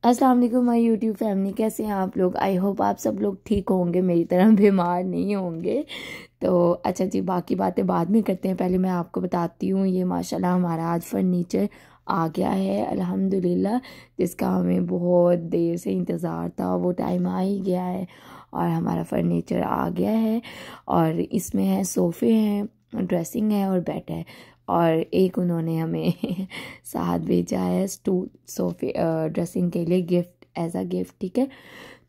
अस्सलाम वालेकुम my YouTube family, कैसे हैं आप लोग। आई होप आप सब लोग ठीक होंगे, मेरी तरह बीमार नहीं होंगे। तो अच्छा जी, बाकी बातें बाद में करते हैं। पहले मैं आपको बताती हूँ, ये माशाल्लाह हमारा आज फर्नीचर आ गया है अल्हम्दुलिल्लाह, जिसका हमें बहुत देर से इंतज़ार था। वो टाइम आ ही गया है और हमारा फर्नीचर आ गया है। और इसमें है सोफ़े हैं, ड्रेसिंग है और बेड है। और एक उन्होंने हमें साथ भेजा है स्टूल सोफे ड्रेसिंग के लिए, गिफ्ट एज अ गिफ्ट, ठीक है।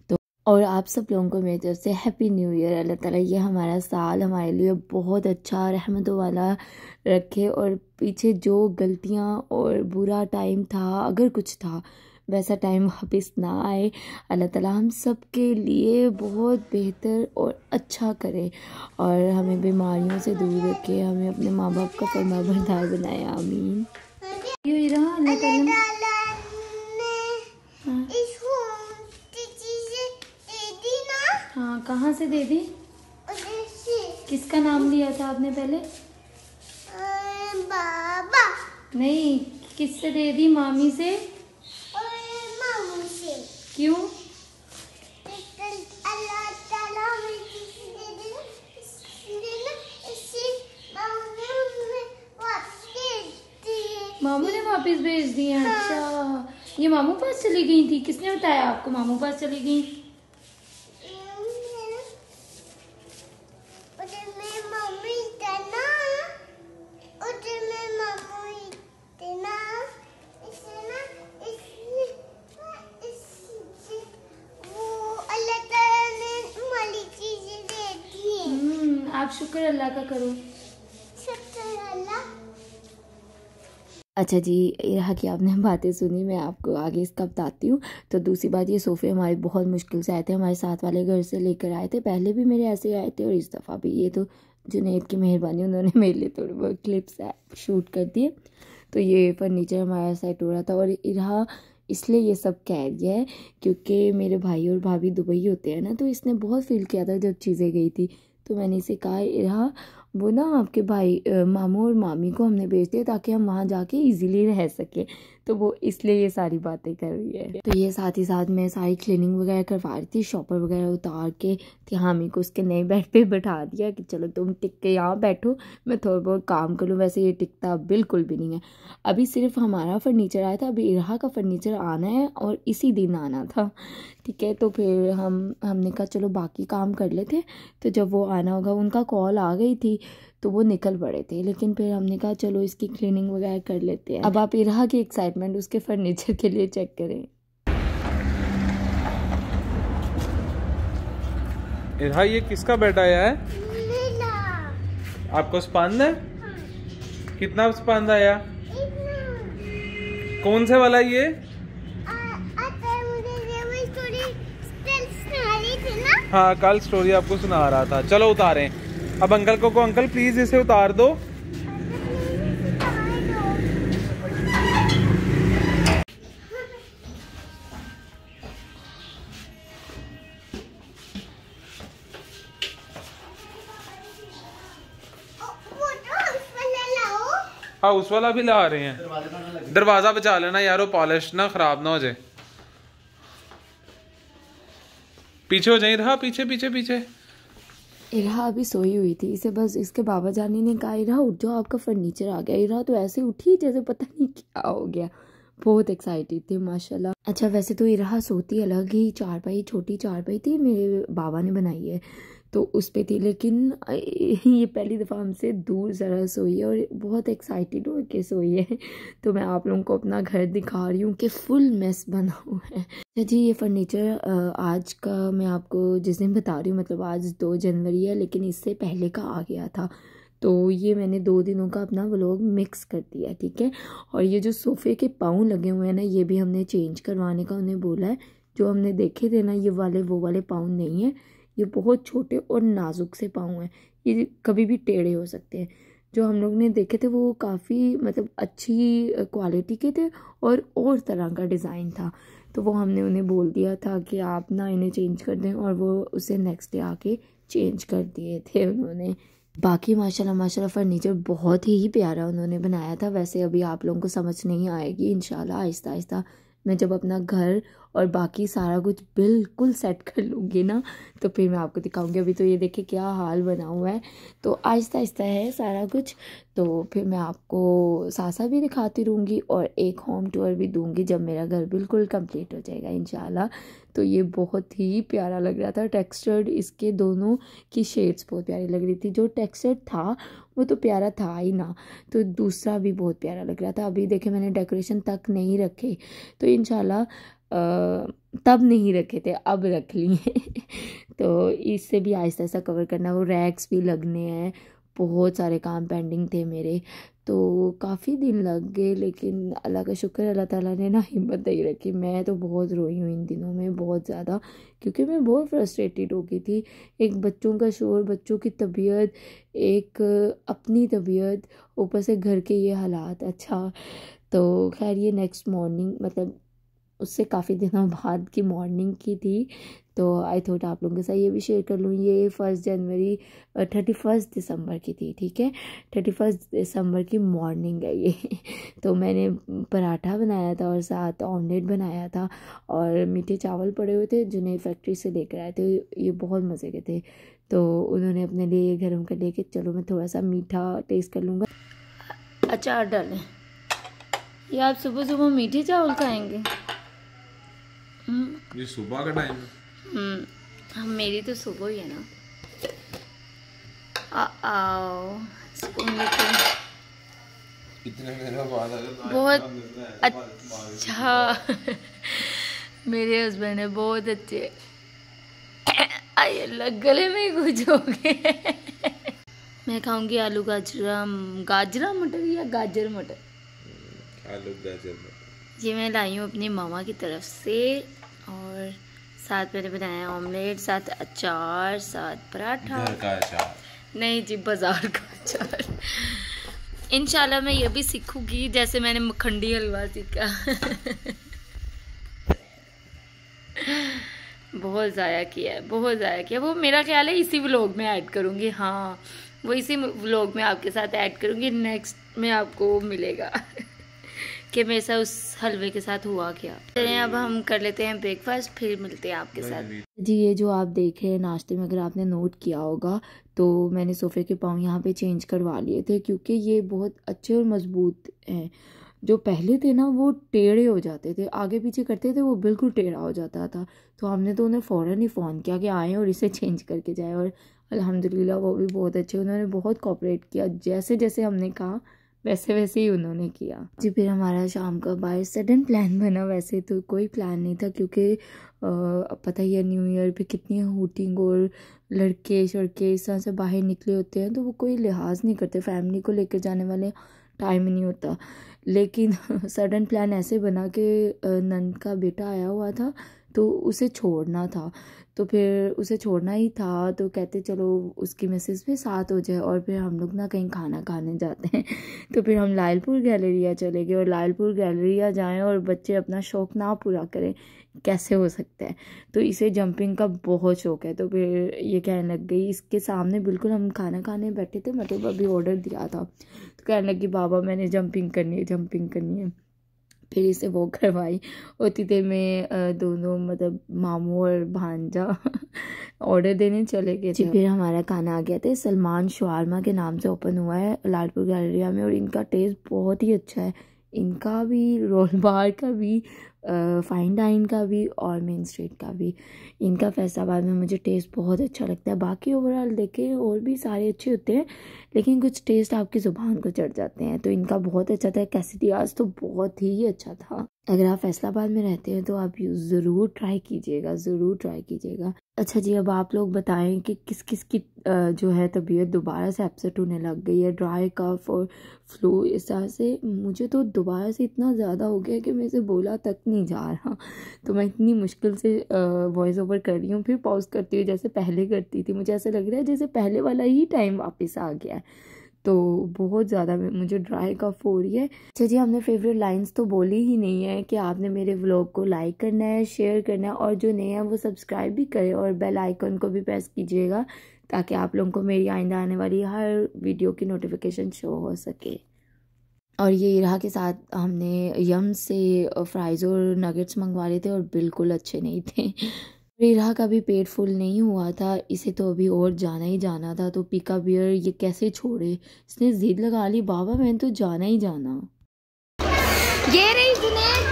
तो और आप सब लोगों को मेरी तरफ से हैप्पी न्यू ईयर। अल्लाह ताला ये हमारा साल हमारे लिए बहुत अच्छा रहमतों वाला रखे, और पीछे जो गलतियाँ और बुरा टाइम था, अगर कुछ था, वैसा टाइम वापस ना आए। अल्लाह ताला हम सब के लिए बहुत बेहतर और अच्छा करे और हमें बीमारियों से दूर रखे, हमें अपने माँ बाप का फरमाबरदार बनाए, आमीन। ये रहा अल्लाह ताला हाँ, कहाँ से दे दी? किसका नाम लिया था आपने पहले? बाबा नहीं, किससे दे दी? मामी से? क्यों? मामू ने वापस भेज दिया। अच्छा, ये मामू पास चली गई थी? किसने बताया आपको मामू पास चली गई? आप शुक्र अल्लाह का करो। अच्छा जी, यहाँ की आपने बातें सुनी, मैं आपको आगे इसका बताती हूँ। तो दूसरी बात, ये सोफ़े हमारे बहुत मुश्किल से आए थे, हमारे साथ वाले घर से लेकर आए थे। पहले भी मेरे ऐसे आए थे और इस दफ़ा भी। ये तो जुनैद की मेहरबानी, उन्होंने मेरे लिए थोड़े बहुत क्लिप्स शूट कर दिए। तो ये फर्नीचर हमारा सेट हो रहा था और यहाँ इसलिए ये सब कह रही है क्योंकि मेरे भाई और भाभी दुबई होते हैं ना, तो इसने बहुत फील किया था जब चीज़ें गई थी। तो मैंने इसे कहा, इरा वो ना आपके भाई मामू और मामी को हमने भेज दिया ताकि हम वहाँ जाके इजीली रह सके। तो वो इसलिए ये सारी बातें कर रही है। तो ये साथ ही साथ मैं सारी क्लीनिंग वगैरह करवा रही थी, शॉपर वगैरह उतार के हामी को उसके नए बेड पे बैठा दिया कि चलो तुम टिक के यहाँ बैठो, मैं थोड़ा बहुत काम कर लूँ। वैसे ये टिकता बिल्कुल भी नहीं है। अभी सिर्फ हमारा फर्नीचर आया था, अभी इरहा का फर्नीचर आना है और इसी दिन आना था, ठीक है। तो फिर हमने कहा चलो बाकी काम कर लेते। तो जब वो आना होगा, उनका कॉल आ गई थी तो वो निकल पड़े थे, लेकिन फिर हमने कहा चलो इसकी क्लीनिंग वगैरह कर लेते हैं। अब आप इरहा की एक्साइटमेंट उसके फर्नीचर के लिए चेक करें। इरहा, ये किसका बेड आया है? आपको स्पंद है? कितना स्पंद आया? कौन से वाला ये? हाँ, कल स्टोरी आपको सुना रहा था। चलो उतारें। अब अंकल को अंकल प्लीज इसे उतार दो। हाँ, उस वाला भी ला रहे हैं। दरवाजा बचा लेना यारो, पॉलिश ना खराब ना हो जाए। पीछे हो जाए रहा, पीछे पीछे पीछे। इरहा अभी सोई हुई थी, इसे बस इसके बाबा जानी ने कहा इरहा उठ जाओ, आपका फर्नीचर आ गया। इरहा तो ऐसे उठी जैसे पता नहीं क्या हो गया, बहुत एक्साइटेड थी माशाल्लाह। अच्छा, वैसे तो इरहा सोती अलग ही चारपाई, छोटी चारपाई थी, मेरे बाबा ने बनाई है तो उस पे थी, लेकिन ये पहली दफ़ा हमसे दूर ज़रा सोई है और बहुत एक्साइटेड हो के सोई है। तो मैं आप लोगों को अपना घर दिखा रही हूँ कि फुल मेस बना हुआ है। जी, ये फर्नीचर आज का मैं आपको जिस दिन बता रही हूँ, मतलब आज 2 जनवरी है, लेकिन इससे पहले का आ गया था। तो ये मैंने 2 दिनों का अपना व्लॉग मिक्स कर दिया, ठीक है। और ये जो सोफ़े के पाँव लगे हुए हैं ना, ये भी हमने चेंज करवाने का उन्हें बोला है। जो हमने देखे थे ना, ये वाले वो वाले पाँव नहीं है, ये बहुत छोटे और नाजुक से पाँव हैं, ये कभी भी टेढ़े हो सकते हैं। जो हम लोग ने देखे थे वो काफ़ी मतलब अच्छी क्वालिटी के थे और तरह का डिज़ाइन था। तो वो हमने उन्हें बोल दिया था कि आप ना इन्हें चेंज कर दें, और वो उसे नेक्स्ट डे आके चेंज कर दिए थे उन्होंने। बाकी माशाल्लाह माशाल्लाह फर्नीचर बहुत ही प्यारा उन्होंने बनाया था। वैसे अभी आप लोगों को समझ नहीं आएगी, इंशाल्लाह आहिस्ता आहिस्ता मैं जब अपना घर और बाकी सारा कुछ बिल्कुल सेट कर लूँगी ना तो फिर मैं आपको दिखाऊंगी। अभी तो ये देखिए क्या हाल बना हुआ है, तो आहिस्ता आहिस्ता है सारा कुछ। तो फिर मैं आपको सासा भी दिखाती रहूँगी और एक होम टूर भी दूँगी जब मेरा घर बिल्कुल कंप्लीट हो जाएगा इंशाल्लाह। तो ये बहुत ही प्यारा लग रहा था, टेक्सचर्ड इसके दोनों की शेड्स बहुत प्यारी लग रही थी। जो टेक्सचर था वो तो प्यारा था ही ना, तो दूसरा भी बहुत प्यारा लग रहा था। अभी देखे मैंने डेकोरेशन तक नहीं रखे, तो इंशाल्लाह तब नहीं रखे थे, अब रख लिए तो इससे भी आहिस्ता आहिस्ता कवर करना, वो रैक्स भी लगने हैं, बहुत सारे काम पेंडिंग थे मेरे, तो काफ़ी दिन लग गए। लेकिन अल्लाह का शुक्र, अल्लाह ताला ने ना हिम्मत दे रखी। मैं तो बहुत रोई हूँ इन दिनों में बहुत ज़्यादा, क्योंकि मैं बहुत फ्रस्ट्रेटेड हो गई थी। एक बच्चों का शोर, बच्चों की तबीयत, एक अपनी तबीयत, ऊपर से घर के ये हालात। अच्छा तो खैर ये नेक्स्ट मॉर्निंग, मतलब उससे काफ़ी दिनों बाद की मॉर्निंग की थी, तो आई थॉट आप लोगों के साथ ये भी शेयर कर लूँ। ये 31 दिसंबर की थी, ठीक है, 31 दिसंबर की मॉर्निंग है ये तो मैंने पराठा बनाया था और साथ ऑमलेट बनाया था, और मीठे चावल पड़े हुए थे जिन्हें फैक्ट्री से लेकर आए थे, ये बहुत मज़े के थे। तो उन्होंने अपने लिए गर्म कर लेके, चलो मैं थोड़ा सा मीठा टेस्ट कर लूँगा। अचार डालें, ये आप सुबह सुबह मीठे चावल खाएंगे? ये सुबह का टाइम है। हम मेरी तो सुबह ही है ना। आओ स्पून लेके, इतने दिनों बाद बहुत अच्छा मेरे हस्बैंड है बहुत अच्छे। आइए लग गले में कुछ हो गए मैं खाऊंगी आलू गाजरा मटर या गाजर मटर, आलू गाजर मटर। ये मैं लाई हूँ अपनी मामा की तरफ से, और साथ मैंने बनाया ऑमलेट, साथ अचार, साथ पराठा। घर का अचार नहीं जी, बाजार का अचार। इंशाल्लाह मैं ये भी सीखूंगी जैसे मैंने मखंडी हलवा सीखा बहुत ज़ाया किया है, बहुत ज़ाया किया। वो मेरा ख्याल है इसी व्लॉग में ऐड करूँगी, हाँ वो इसी व्लॉग में आपके साथ ऐड करूँगी। नेक्स्ट में आपको मिलेगा कि मेरे साथ उस हलवे के साथ हुआ क्या। चलिए अब हम कर लेते हैं ब्रेकफास्ट, फिर मिलते हैं आपके साथ। जी ये जो आप देख रहे हैं नाश्ते में, अगर आपने नोट किया होगा तो मैंने सोफ़े के पाँव यहाँ पे चेंज करवा लिए थे, क्योंकि ये बहुत अच्छे और मज़बूत हैं। जो पहले थे ना वो टेढ़े हो जाते थे, आगे पीछे करते थे वो बिल्कुल टेढ़ा हो जाता था। तो हमने तो उन्हें फ़ौरन ही फ़ोन किया कि आएँ और इसे चेंज करके जाए, और अल्हम्दुलिल्लाह वो भी बहुत अच्छे, उन्होंने बहुत कोऑपरेट किया। जैसे जैसे हमने कहा वैसे वैसे ही उन्होंने किया जी। फिर हमारा शाम का बाहर सडन प्लान बना, वैसे तो कोई प्लान नहीं था, क्योंकि पता ही है न्यू ईयर पे कितनी हूटिंग और लड़के शड़के इस तरह से बाहर निकले होते हैं, तो वो कोई लिहाज नहीं करते, फैमिली को लेकर जाने वाले टाइम ही नहीं होता। लेकिन सडन प्लान ऐसे बना कि नंद का बेटा आया हुआ था तो उसे छोड़ना था, तो फिर उसे छोड़ना ही था, तो कहते चलो उसकी मिसेस भी साथ हो जाए और फिर हम लोग ना कहीं खाना खाने जाते हैं। तो फिर हम लालपुर गैलरिया चले गए, और लालपुर गैलरिया जाएं और बच्चे अपना शौक़ ना पूरा करें, कैसे हो सकता है। तो इसे जंपिंग का बहुत शौक़ है, तो फिर ये कहने लग गई, इसके सामने बिल्कुल हम खाना खाने बैठे थे, मतलब अभी ऑर्डर दिया था, तो कहने लगी बाबा मैंने जंपिंग करनी है, जंपिंग करनी है। फिर इसे वो करवाई। उतनी देर में दोनों मतलब मामू और भांजा ऑर्डर देने चले गए थे। फिर हमारा खाना आ गया था, सलमान शवारमा के नाम से ओपन हुआ है लालपुर गैलरिया में, और इनका टेस्ट बहुत ही अच्छा है। इनका भी, रोल बार का भी, फाइन डाइन का भी और मेन स्ट्रीट का भी। इनका फैसलाबाद में मुझे टेस्ट बहुत अच्छा लगता है। बाकी ओवरऑल देखें और भी सारे अच्छे होते हैं, लेकिन कुछ टेस्ट आपकी ज़ुबान को चढ़ जाते हैं, तो इनका बहुत अच्छा था। कैसिडियाज तो बहुत ही अच्छा था। अगर आप फैसलाबाद में रहते हैं तो आप ज़रूर ट्राई कीजिएगा, ज़रूर ट्राई कीजिएगा। अच्छा जी, अब आप लोग बताएं कि किस किस की जो है तबीयत दोबारा से अपसेट होने लग गई है, ड्राई कफ और फ्लू इस तरह से। मुझे तो दोबारा से इतना ज़्यादा हो गया कि मेरे से बोला तक नहीं जा रहा, तो मैं इतनी मुश्किल से वॉइस ओवर कर रही हूँ, फिर पॉज करती हूँ जैसे पहले करती थी। मुझे ऐसा लग रहा है जैसे पहले वाला ही टाइम वापस आ गया है, तो बहुत ज़्यादा मुझे ड्राई कफ हो रही है। अच्छा जी, हमने फेवरेट लाइंस तो बोली ही नहीं है कि आपने मेरे व्लॉग को लाइक करना है, शेयर करना है, और जो नए हैं वो सब्सक्राइब भी करें और बेल आइकन को भी प्रेस कीजिएगा, ताकि आप लोगों को मेरी आइंदा आने वाली हर वीडियो की नोटिफिकेशन शो हो सके। और ये इरा के साथ हमने यम से फ्राइज़ और नगेट्स मंगवा रहे थे और बिल्कुल अच्छे नहीं थे। इरा का भी पेट फुल नहीं हुआ था, इसे तो अभी और जाना ही जाना था। तो पिका बियर ये कैसे छोड़े, इसने जिद लगा ली, बाबा मैंने तो जाना ही जाना। ये रही जुनैद,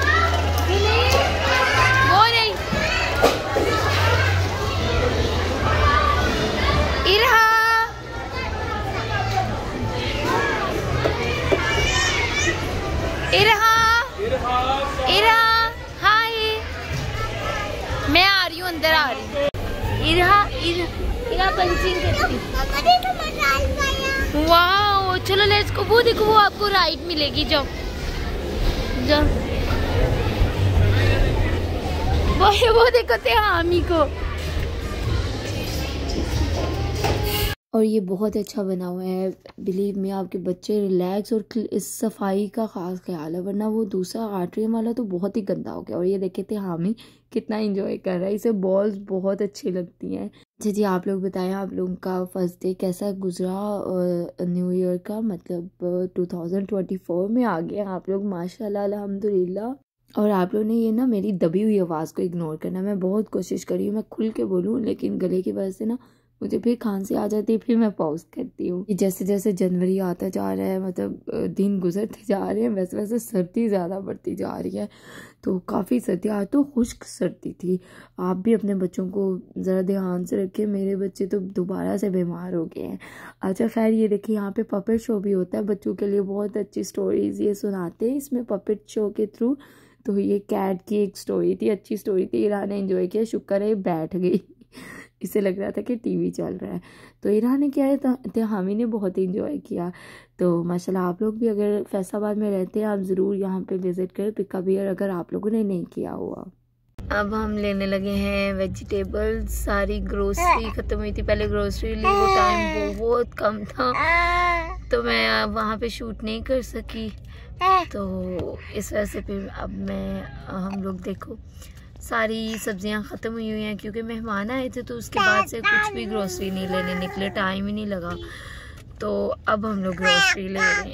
वो रही इरा, इरा हाय, मैं आ रही हूँ, अंदर आ रही हूँ। इरा पंचिंग करती। वाह चलो लेट्स गो। वो देखो वो आपको राइड मिलेगी, जाओ जाओ। वो देखो थे हामी को। और ये बहुत अच्छा बना हुआ है, बिलीव में आपके बच्चे रिलैक्स और इस सफाई का खास ख्याल है, वरना वो दूसरा आर्ट्रियम वाला तो बहुत ही गंदा हो गया। और ये देखे थे हामी कितना एंजॉय कर रहा है, इसे बॉल्स बहुत अच्छी लगती हैं। जी आप लोग बताएं आप लोगों का फर्स्ट डे कैसा गुजरा न्यू ईयर का, मतलब 2024 में आ गए आप लोग माशाल्लाह अल्हम्दुलिल्लाह। और आप लोग ने ये ना मेरी दबी हुई आवाज़ को इग्नोर करना, मैं बहुत कोशिश करी हूँ मैं खुल के बोलूँ, लेकिन गले की वजह से ना मुझे फिर खांसी आ जाती है, फिर मैं पॉज करती हूँ। जैसे जैसे जनवरी आता जा रहा है, मतलब दिन गुजरते जा रहे हैं, वैसे वैसे सर्दी ज़्यादा बढ़ती जा रही है। तो काफ़ी सर्दी, आज तो खुश्क सर्दी थी। आप भी अपने बच्चों को ज़रा ध्यान से रखें, मेरे बच्चे तो दोबारा से बीमार हो गए हैं। अच्छा खैर ये देखिए यहाँ पे पपेट शो भी होता है बच्चों के लिए, बहुत अच्छी स्टोरीज ये सुनाते हैं इसमें पपेट शो के थ्रू। तो ये कैट की एक स्टोरी थी, अच्छी स्टोरी थी, इरा ने एंजॉय किया, शुक्र है बैठ गई, इसे लग रहा था कि टीवी चल रहा है। तो इरा ने क्या है हामी ने बहुत एंजॉय किया। तो माशाल्लाह आप लोग भी अगर फैसलाबाद में रहते हैं आप ज़रूर यहाँ पे विज़िट करें पिका बियर, अगर आप लोगों ने नहीं किया हुआ। अब हम लेने लगे हैं वेजिटेबल्स, सारी ग्रोसरी ख़त्म हुई थी, पहले ग्रोसरी ली, वो टाइम बहुत कम था तो मैं वहाँ पे शूट नहीं कर सकी, तो इस वजह से फिर अब हम लोग देखो सारी सब्जियां ख़त्म हुई हैं क्योंकि मेहमान आए थे, तो उसके बाद से कुछ भी ग्रोसरी नहीं लेने निकले, टाइम ही नहीं लगा। तो अब हम लोग ग्रोसरी ले रहे हैं।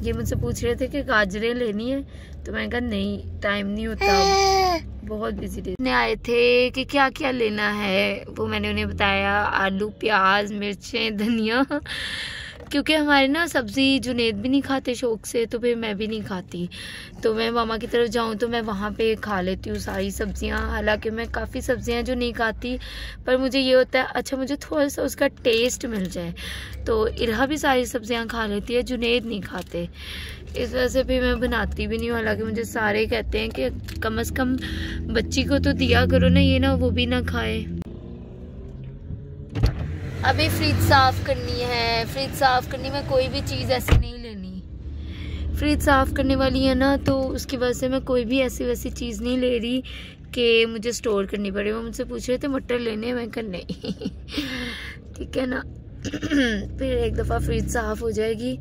ये मुझसे पूछ रहे थे कि गाजरें लेनी है, तो मैंने कहा नहीं टाइम नहीं होता, बहुत बिजी डे। ने आए थे कि क्या क्या लेना है, वो मैंने उन्हें बताया, आलू प्याज मिर्चें धनिया, क्योंकि हमारे ना सब्ज़ी जुनैद भी नहीं खाते शौक से, तो फिर मैं भी नहीं खाती। तो मैं मामा की तरफ जाऊँ तो मैं वहाँ पे खा लेती हूँ सारी सब्जियाँ, हालांकि मैं काफ़ी सब्जियाँ जो नहीं खाती, पर मुझे ये होता है अच्छा मुझे थोड़ा सा उसका टेस्ट मिल जाए। तो इरा भी सारी सब्जियाँ खा लेती है, जुनैद नहीं खाते, इस वजह से फिर मैं बनाती भी नहीं हूँ। हालांकि मुझे सारे कहते हैं कि कम से कम बच्ची को तो दिया करो ना, ये ना वो भी ना खाए। अभी फ्रिज साफ़ करनी है, फ्रिज साफ़ करनी में कोई भी चीज़ ऐसी नहीं लेनी, फ्रिज साफ़ करने वाली है ना, तो उसकी वजह से मैं कोई भी ऐसी वैसी चीज़ नहीं ले रही कि मुझे स्टोर करनी पड़े। वो मुझसे पूछ रहे थे मटर लेने, मैं कहा नहीं ठीक है ना फिर एक दफ़ा फ्रिज साफ़ हो जाएगी।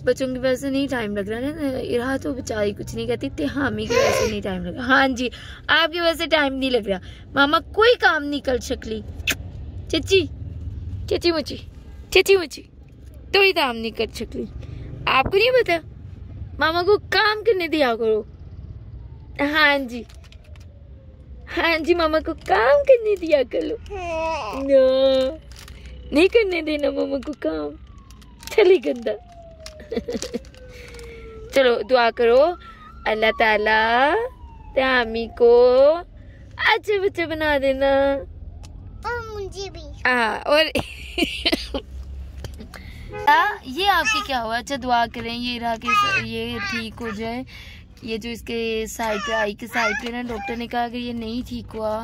बच्चों की वजह से नहीं टाइम लग रहा है ना, इरा तो बेचारी कुछ नहीं कहती थी, हामी की वजह से नहीं टाइम लग रहा। हाँ जी आपकी वजह से टाइम नहीं लग रहा, मामा कोई काम नहीं कर सकली, चची चची मुची तो ही काम नहीं कर सकली, आपको नहीं पता, मामा को काम करने दिया करो। हाँ जी मामा को काम करने दिया करो, नहीं करने देना मामा को काम, चली गंदा चलो दुआ करो अल्लाह ताला हामी को अच्छे बच्चे बना देना, और मुझे भी। और ये आपके क्या हुआ, अच्छा दुआ करें ये इरा के ये ठीक हो जाए। ये जो इसके साइड पे आई के साइड पे ना डॉक्टर ने कहा कि ये नहीं ठीक हुआ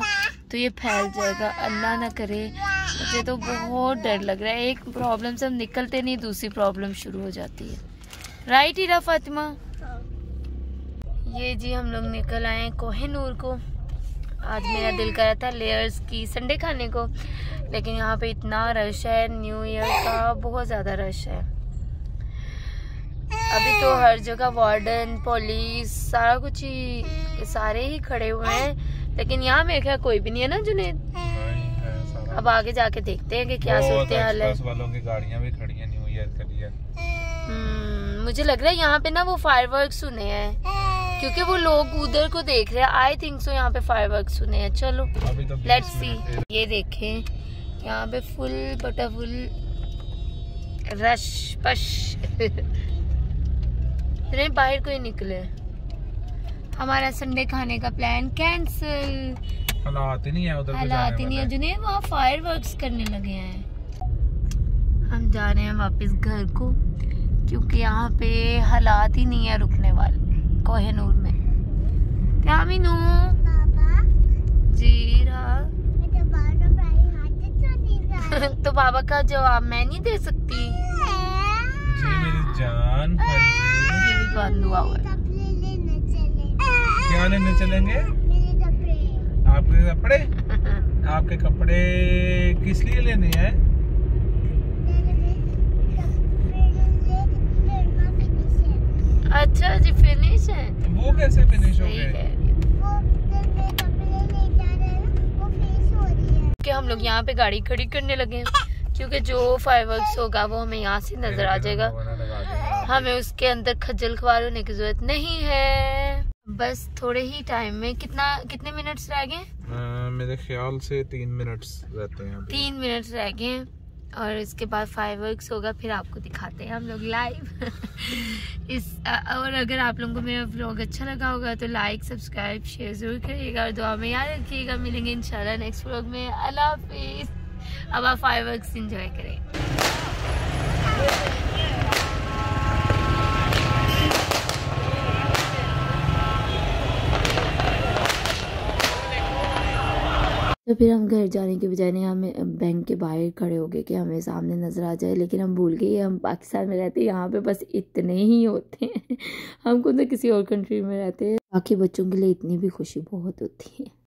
तो ये फैल जाएगा, अल्लाह ना करे। मुझे तो बहुत डर लग रहा है, एक प्रॉब्लम से हम निकलते नहीं दूसरी प्रॉब्लम शुरू हो जाती है, राइट इरा फातिमा। ये जी हम लोग निकल आए हैं कोहिनूर को। आज मेरा दिल कर रहा था लेयर्स की संडे खाने को, लेकिन यहाँ पे इतना रश है, न्यू ईयर का बहुत ज़्यादा रश है। अभी तो हर जगह वार्डन पुलिस सारा कुछ ही सारे ही खड़े हुए हैं, लेकिन यहाँ मेरे ख्याल कोई भी नहीं है ना जुनैद, अब आगे जाके देखते हैं कि क्या सूरत हाल है। वालों की गाड़ियां भी खड़ी हैं न्यू ईयर के लिए। मुझे लग रहा है यहाँ पे ना वो फायरवर्क्स सुने हैं, क्योंकि वो लोग उधर को देख रहे हैं। आई थिंक सो यहाँ पे फायरवर्क्स सुने हैं। चलो लेट्स सी। ये देखें यहाँ पे फुल बटा फुल रश पश बाहर कोई निकले। हमारा संडे खाने का प्लान कैंसिल। हालात ही नहीं है उधर, हालात ही नहीं है जुने, वहाँ फायरवर्क्स करने लगे हैं। हम जा रहे हैं वापस घर को, क्योंकि यहाँ पे हालात ही नहीं है रुकने वाले। कोहिनूर में क्या मीनू जी रहा तो बाबा का जवाब मैं नहीं दे सकती जी मेरी जान। ये भी बंद हुआ है। क्या लेने चलेंगे? आपके कपड़े? आपके कपड़े किस लिए लेने हैं? अच्छा जी फिनिश है। वो कैसे फिनिश हो गए? कि हम लोग यहाँ पे गाड़ी खड़ी करने लगे हैं, क्योंकि जो फायरवर्क्स होगा वो हमें यहाँ से नजर आ जाएगा। हमें उसके अंदर खज्जल ख्वार होने की जरूरत नहीं है। बस थोड़े ही टाइम में कितने मिनट्स रह गए? मेरे ख्याल से 3 मिनट्स रहते हैं। 3 मिनट्स रह गए हैं और इसके बाद फायरवर्क्स होगा, फिर आपको दिखाते हैं हम लोग लाइव। और अगर आप लोगों को मेरा व्लॉग अच्छा लगा होगा तो लाइक सब्सक्राइब शेयर जरूर करिएगा और दुआ में याद रखिएगा। मिलेंगे इंशाल्लाह नेक्स्ट व्लॉग में। अल्लाह हाफिज़। अब आप फायरवर्क्स एंजॉय करें। तो फिर हम घर जाने के बजाय ने हमें बैंक के बाहर खड़े हो गए कि हमें सामने नज़र आ जाए, लेकिन हम भूल गए हम पाकिस्तान में रहते हैं, यहाँ पे बस इतने ही होते हैं। हम खुद किसी और कंट्री में रहते हैं। बाकी बच्चों के लिए इतनी भी खुशी बहुत होती है।